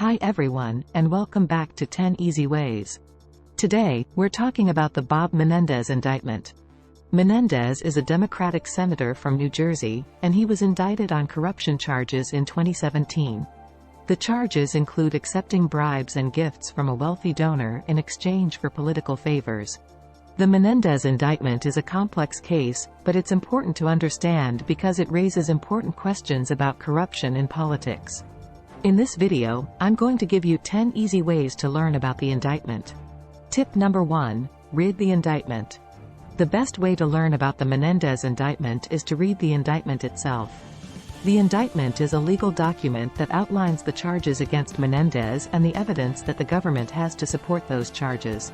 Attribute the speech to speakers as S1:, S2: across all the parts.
S1: Hi everyone, and welcome back to 10 Easy Ways. Today, we're talking about the Bob Menendez indictment. Menendez is a Democratic senator from New Jersey, and he was indicted on corruption charges in 2017. The charges include accepting bribes and gifts from a wealthy donor in exchange for political favors. The Menendez indictment is a complex case, but it's important to understand because it raises important questions about corruption in politics. In this video, I'm going to give you 10 easy ways to learn about the indictment. Tip number 1. Read the indictment. The best way to learn about the Menendez indictment is to read the indictment itself. The indictment is a legal document that outlines the charges against Menendez and the evidence that the government has to support those charges.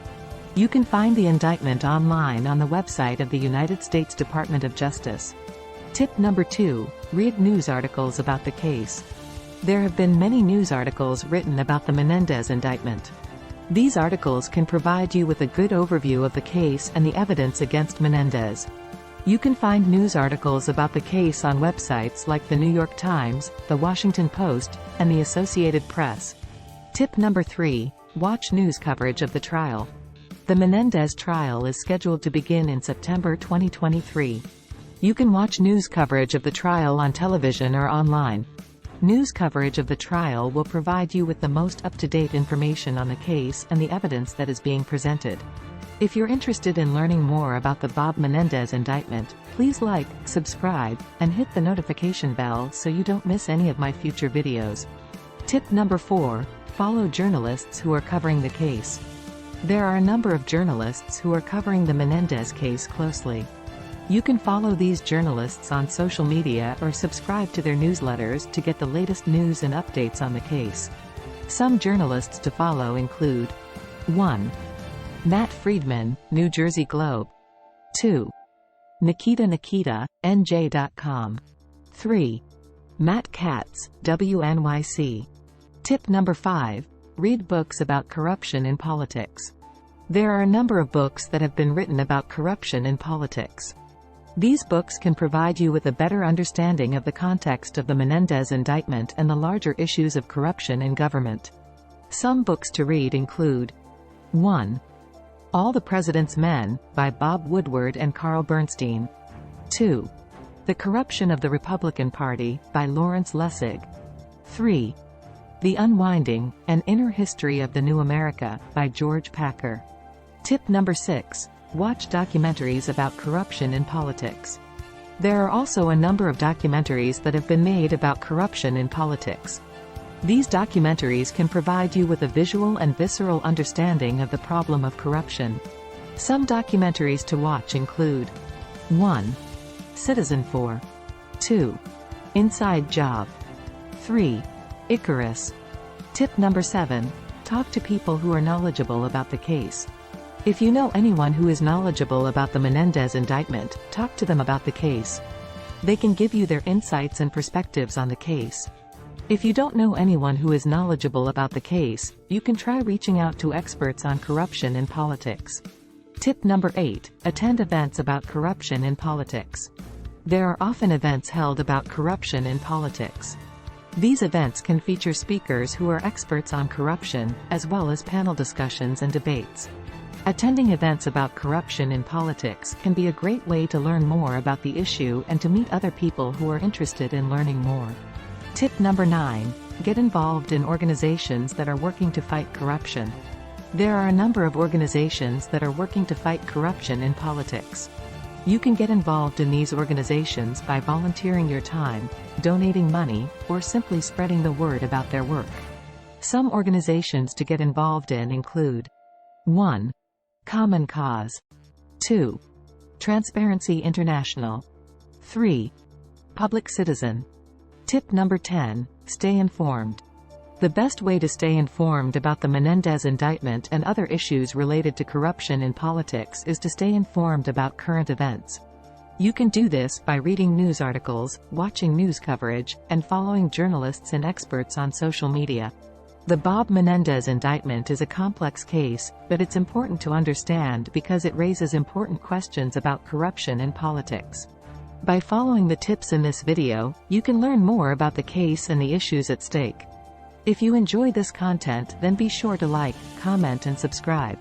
S1: You can find the indictment online on the website of the United States Department of Justice. Tip number 2. Read news articles about the case. There have been many news articles written about the Menendez indictment. These articles can provide you with a good overview of the case and the evidence against Menendez. You can find news articles about the case on websites like the New York Times, the Washington Post, and the Associated Press. Tip number 3. Watch news coverage of the trial. The Menendez trial is scheduled to begin in September 2023. You can watch news coverage of the trial on television or online. News coverage of the trial will provide you with the most up-to-date information on the case and the evidence that is being presented. If you're interested in learning more about the Bob Menendez indictment, please like, subscribe, and hit the notification bell so you don't miss any of my future videos. Tip number 4. Follow journalists who are covering the case. There are a number of journalists who are covering the Menendez case closely. You can follow these journalists on social media or subscribe to their newsletters to get the latest news and updates on the case. Some journalists to follow include 1. Matt Friedman, New Jersey Globe. 2. Nikita, NJ.com. 3. Matt Katz, WNYC. Tip number 5. Read books about corruption in politics. There are a number of books that have been written about corruption in politics. These books can provide you with a better understanding of the context of the Menendez indictment and the larger issues of corruption in government. Some books to read include 1. All the President's Men, by Bob Woodward and Carl Bernstein. 2. The Corruption of the Republican Party, by Lawrence Lessig. 3. The Unwinding, An Inner History of the New America, by George Packer. Tip number 6. Watch documentaries about corruption in politics. There are also a number of documentaries that have been made about corruption in politics. These documentaries can provide you with a visual and visceral understanding of the problem of corruption. Some documentaries to watch include 1. Citizen4. 2. Inside Job. 3. Icarus. Tip number 7. Talk to people who are knowledgeable about the case. If you know anyone who is knowledgeable about the Menendez indictment, talk to them about the case. They can give you their insights and perspectives on the case. If you don't know anyone who is knowledgeable about the case, you can try reaching out to experts on corruption in politics. Tip number 8. Attend events about corruption in politics. There are often events held about corruption in politics. These events can feature speakers who are experts on corruption, as well as panel discussions and debates. Attending events about corruption in politics can be a great way to learn more about the issue and to meet other people who are interested in learning more. Tip number 9. Get involved in organizations that are working to fight corruption. There are a number of organizations that are working to fight corruption in politics. You can get involved in these organizations by volunteering your time, donating money, or simply spreading the word about their work. Some organizations to get involved in include 1. Common Cause. 2. Transparency International. 3. Public Citizen. Tip number 10. Stay informed. The best way to stay informed about the Menendez indictment and other issues related to corruption in politics is to stay informed about current events. You can do this by reading news articles, watching news coverage, and following journalists and experts on social media. The Bob Menendez indictment is a complex case, but it's important to understand because it raises important questions about corruption in politics. By following the tips in this video, you can learn more about the case and the issues at stake. If you enjoy this content, then be sure to like, comment and subscribe.